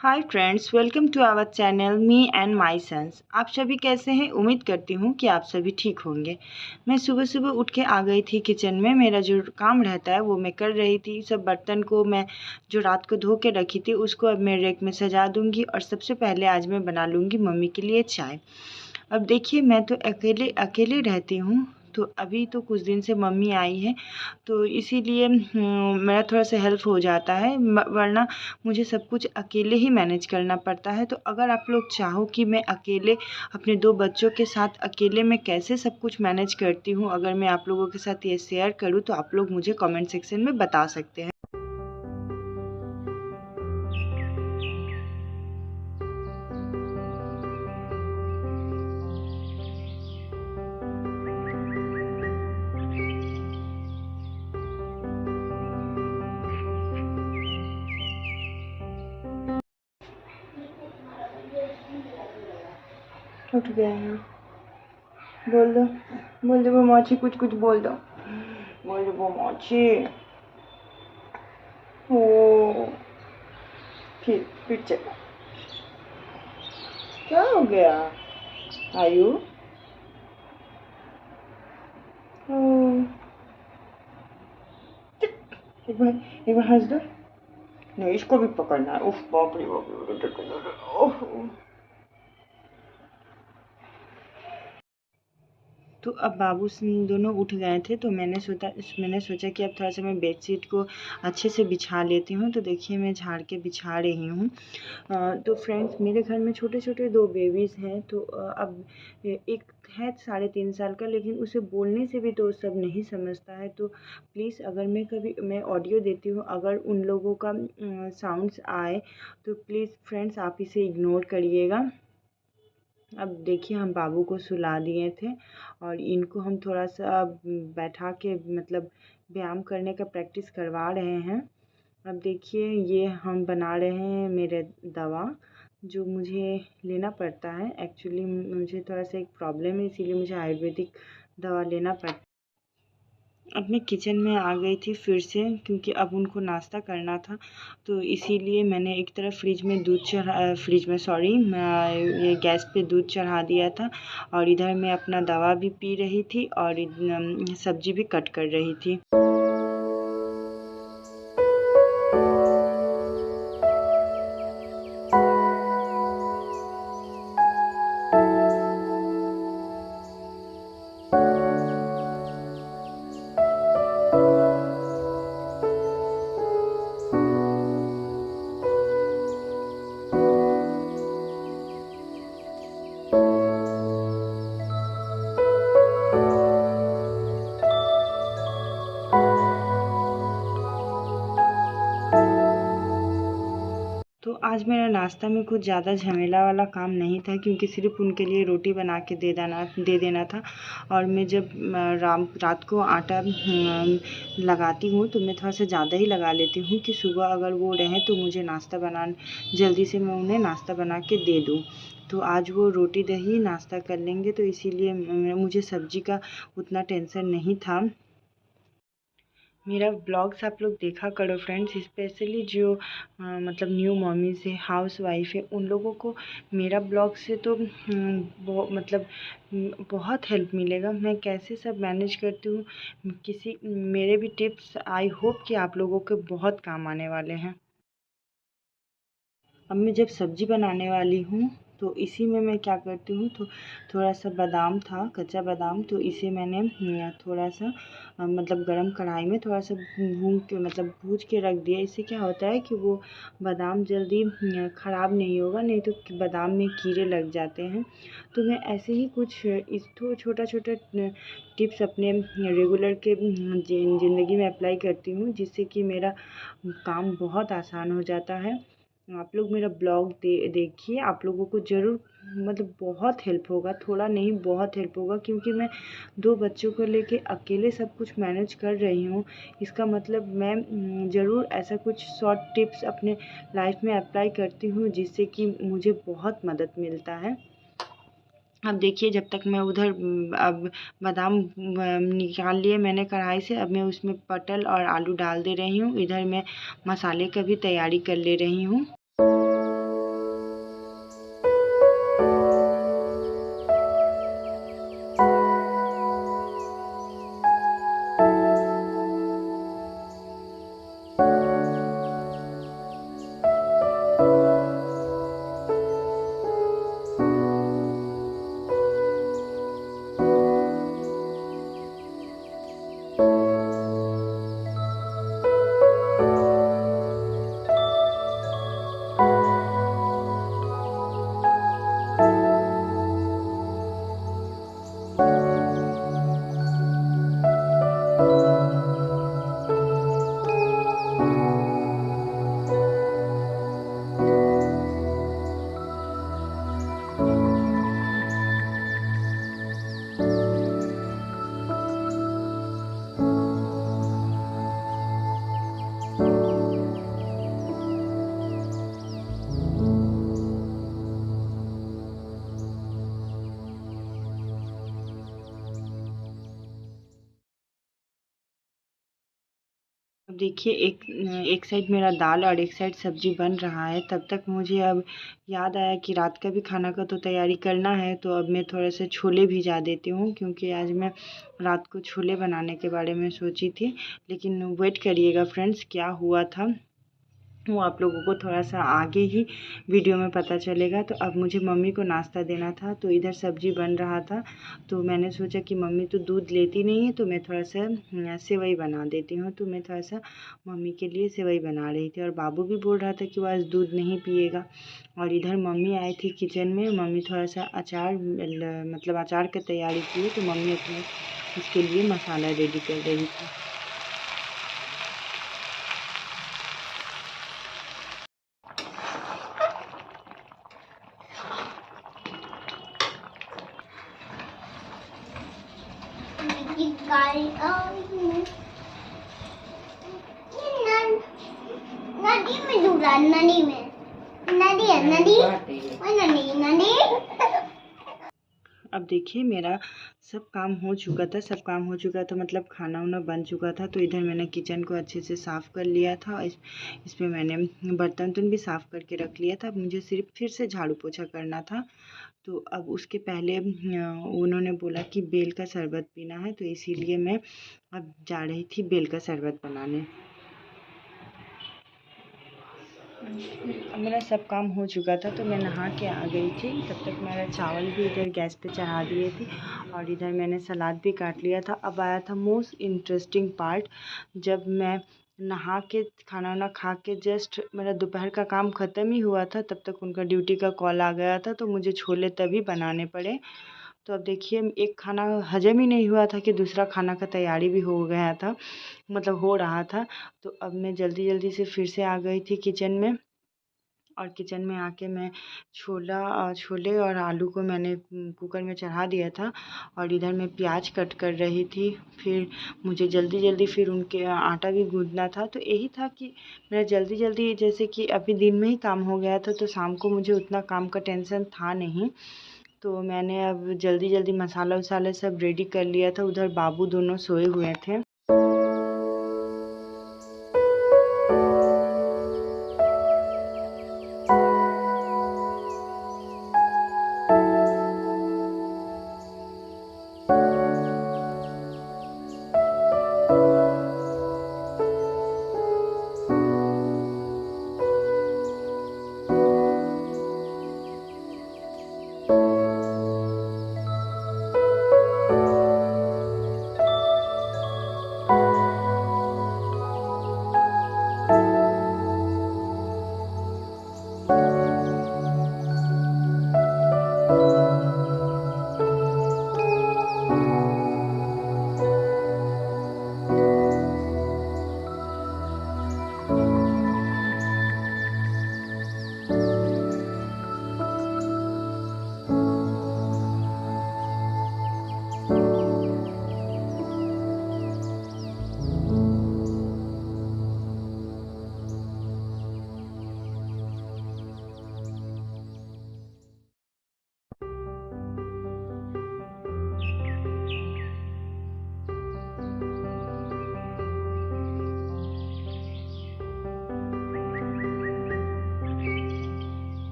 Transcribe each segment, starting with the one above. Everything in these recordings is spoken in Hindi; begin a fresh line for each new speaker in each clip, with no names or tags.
Hi friends, welcome to our channel me and my sons. आप सभी कैसे हैं? उम्मीद करती हूँ कि आप सभी ठीक होंगे। मैं सुबह सुबह उठ के आ गई थी किचन में। मेरा जो काम रहता है वो मैं कर रही थी। सब बर्तन को मैं जो रात को धो के रखी थी उसको अब मैं रैक में सजा दूँगी और सबसे पहले आज मैं बना लूँगी मम्मी के लिए चाय। अब देखिए, मैं तो अकेले अकेले रहती हूँ, तो अभी तो कुछ दिन से मम्मी आई है, तो इसीलिए मेरा थोड़ा-सा हेल्प हो जाता है, वरना मुझे सब कुछ अकेले ही मैनेज करना पड़ता है। तो अगर आप लोग चाहो कि मैं अकेले अपने 2 बच्चों के साथ अकेले मैं कैसे सब कुछ मैनेज करती हूँ, अगर मैं आप लोगों के साथ ये शेयर करूँ, तो आप लोग मुझे कमेंट सेक्शन में बता सकते हैं। उठ गए हैं। बोल दो मोची, कुछ बोल दो। बोल दो मोची। ओ, फिर चला। क्या हो गया आयु? एक बार हंस दो। नहीं, इसको भी पकड़ना है। उफ, बाप रे बाप रे। ओह। तो अब बाबू दोनों उठ गए थे, तो मैंने सोचा कि अब थोड़ा सा मैं बेडशीट को अच्छे से बिछा लेती हूँ। तो देखिए, मैं झाड़ के बिछा रही हूँ। तो फ्रेंड्स, मेरे घर में छोटे छोटे 2 बेबीज़ हैं। तो अब एक है 3.5 साल का, लेकिन उसे बोलने से भी तो सब नहीं समझता है। तो प्लीज़, अगर मैं ऑडियो देती हूँ, अगर उन लोगों का साउंड्स आए, तो प्लीज़ फ्रेंड्स आप इसे इग्नोर करिएगा। अब देखिए, हम बाबू को सुला दिए थे और इनको हम थोड़ा सा बैठा के मतलब व्यायाम करने का प्रैक्टिस करवा रहे हैं। अब देखिए, ये हम बना रहे हैं मेरे दवा, जो मुझे लेना पड़ता है। एक्चुअली मुझे थोड़ा सा एक प्रॉब्लम है, इसीलिए मुझे आयुर्वेदिक दवा लेना पड़ता है। अब मैं किचन में आ गई थी फिर से, क्योंकि अब उनको नाश्ता करना था। तो इसीलिए मैंने एक तरफ ये गैस पे दूध चढ़ा दिया था और इधर मैं अपना दवा भी पी रही थी और सब्जी भी कट कर रही थी। तो आज मेरा नाश्ता में कुछ ज़्यादा झमेला वाला काम नहीं था, क्योंकि सिर्फ़ उनके लिए रोटी बना के दे देना था। और मैं जब रात को आटा लगाती हूँ, तो मैं थोड़ा सा ज़्यादा ही लगा लेती हूँ कि सुबह अगर वो रहें तो मुझे जल्दी से मैं उन्हें नाश्ता बना के दे दूँ। तो आज वो रोटी दही नाश्ता कर लेंगे, तो इसीलिए मुझे सब्ज़ी का उतना टेंशन नहीं था। मेरा ब्लॉग्स आप लोग देखा करो फ्रेंड्स, स्पेशली जो मतलब न्यू मम्मीज़ है, हाउस वाइफ है, उन लोगों को मेरा ब्लॉग से तो बहुत हेल्प मिलेगा। मैं कैसे सब मैनेज करती हूँ, मेरे भी टिप्स आई होप कि आप लोगों के बहुत काम आने वाले हैं। अब मैं जब सब्ज़ी बनाने वाली हूँ, तो इसी में मैं क्या करती हूँ, तो थोड़ा सा बादाम था, कच्चा बादाम, तो इसे मैंने थोड़ा सा मतलब गरम कढ़ाई में थोड़ा सा भून के रख दिया। इससे क्या होता है कि वो बादाम जल्दी ख़राब नहीं होगा, नहीं तो बादाम में कीड़े लग जाते हैं। तो मैं ऐसे ही कुछ छोटा छोटा टिप्स अपने रेगुलर के ज़िंदगी में अप्लाई करती हूँ, जिससे कि मेरा काम बहुत आसान हो जाता है। आप लोग मेरा ब्लॉग देखिए, आप लोगों को ज़रूर मतलब बहुत हेल्प होगा, थोड़ा नहीं बहुत हेल्प होगा, क्योंकि मैं 2 बच्चों को लेके अकेले सब कुछ मैनेज कर रही हूँ। इसका मतलब मैं ज़रूर ऐसा कुछ शॉर्ट टिप्स अपने लाइफ में अप्लाई करती हूँ, जिससे कि मुझे बहुत मदद मिलता है। अब देखिए, जब तक मैं उधर अब बादाम निकाल लिए मैंने कढ़ाई से, अब मैं उसमें पटल और आलू डाल दे रही हूँ। इधर मैं मसाले का भी तैयारी कर ले रही हूँ। देखिए एक साइड मेरा दाल और एक साइड सब्जी बन रहा है। तब तक मुझे अब याद आया कि रात का भी खाना का तो तैयारी करना है, तो अब मैं थोड़े से छोले भिजा देती हूँ, क्योंकि आज मैं रात को छोले बनाने के बारे में सोची थी। लेकिन वेट करिएगा फ्रेंड्स, क्या हुआ था वो आप लोगों को थोड़ा सा आगे ही वीडियो में पता चलेगा। तो अब मुझे मम्मी को नाश्ता देना था, तो इधर सब्जी बन रहा था, तो मैंने सोचा कि मम्मी तो दूध लेती नहीं है, तो मैं थोड़ा सा सेवई बना देती हूँ। तो मैं थोड़ा सा मम्मी के लिए सेवई बना रही थी, और बाबू भी बोल रहा था कि वो आज दूध नहीं पिएगा। और इधर मम्मी आई थी किचन में, मम्मी थोड़ा सा अचार मतलब अचार की तैयारी की है, तो मम्मी अपने उसके लिए मसाला रेडी कर रही थी।
नदी में डूबा, नदी में, नदी है, नदी, वो नदी, नदी।
अब देखिए मेरा सब काम हो चुका था, सब काम हो चुका था मतलब खाना वाना बन चुका था। तो इधर मैंने किचन को अच्छे से साफ़ कर लिया था, इसमें मैंने बर्तन भी साफ़ करके रख लिया था। अब मुझे सिर्फ फिर से झाड़ू पोछा करना था। तो अब उसके पहले उन्होंने बोला कि बेल का शरबत पीना है, तो इसीलिए मैं अब जा रही थी बेल का शरबत बनाने। अब मेरा सब काम हो चुका था, तो मैं नहा के आ गई थी। तब तक मेरा चावल भी इधर गैस पे चढ़ा दिए थी, और इधर मैंने सलाद भी काट लिया था। अब आया था मोस्ट इंटरेस्टिंग पार्ट, जब मैं नहा के खाना वाना खा के जस्ट मेरा दोपहर का काम ख़त्म ही हुआ था, तब तक उनका ड्यूटी का कॉल आ गया था, तो मुझे छोले तभी बनाने पड़े। तो अब देखिए एक खाना हजम ही नहीं हुआ था कि दूसरा खाना का तैयारी भी हो गया था, मतलब हो रहा था। तो अब मैं जल्दी जल्दी से फिर से आ गई थी किचन में, और किचन में आके मैं छोले और आलू को मैंने कुकर में चढ़ा दिया था, और इधर मैं प्याज कट कर रही थी। फिर मुझे जल्दी जल्दी फिर उनके आटा भी गूँदना था। तो यही था कि मेरा जल्दी जल्दी, जैसे कि अभी दिन में ही काम हो गया था, तो शाम को मुझे उतना काम का टेंशन था नहीं। तो मैंने अब जल्दी जल्दी मसाला वसाला सब रेडी कर लिया था। उधर बाबू दोनों सोए हुए थे।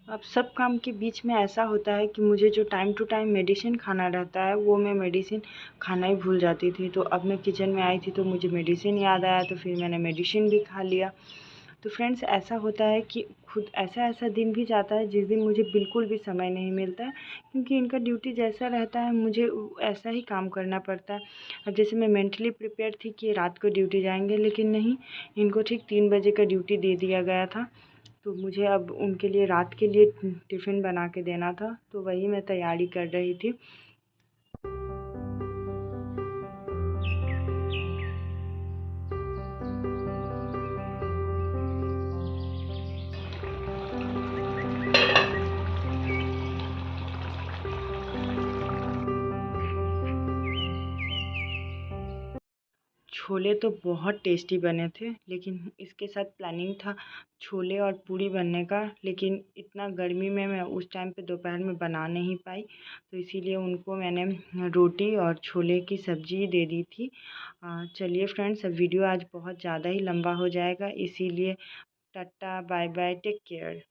अब सब काम के बीच में ऐसा होता है कि मुझे जो टाइम टू टाइम मेडिसिन खाना रहता है, वो मैं मेडिसिन खाना ही भूल जाती थी। तो अब मैं किचन में आई थी, तो मुझे मेडिसिन याद आया, तो फिर मैंने मेडिसिन भी खा लिया। तो फ्रेंड्स ऐसा होता है कि खुद ऐसा दिन भी जाता है जिस दिन मुझे बिल्कुल भी समय नहीं मिलता है, क्योंकि इनका ड्यूटी जैसा रहता है मुझे ऐसा ही काम करना पड़ता है। अब जैसे मैं मेंटली प्रिपेयर थी कि रात को ड्यूटी जाएंगे, लेकिन नहीं, इनको ठीक 3 बजे का ड्यूटी दे दिया गया था। तो मुझे अब उनके लिए रात के लिए टिफ़िन बना के देना था, तो वही मैं तैयारी कर रही थी। छोले तो बहुत टेस्टी बने थे, लेकिन इसके साथ प्लानिंग था छोले और पूरी बनने का, लेकिन इतना गर्मी में मैं उस टाइम पे दोपहर में बना नहीं पाई, तो इसीलिए उनको मैंने रोटी और छोले की सब्ज़ी दे दी थी। चलिए फ्रेंड्स, अब वीडियो आज बहुत ज़्यादा ही लंबा हो जाएगा, इसीलिए tata bye bye, take care.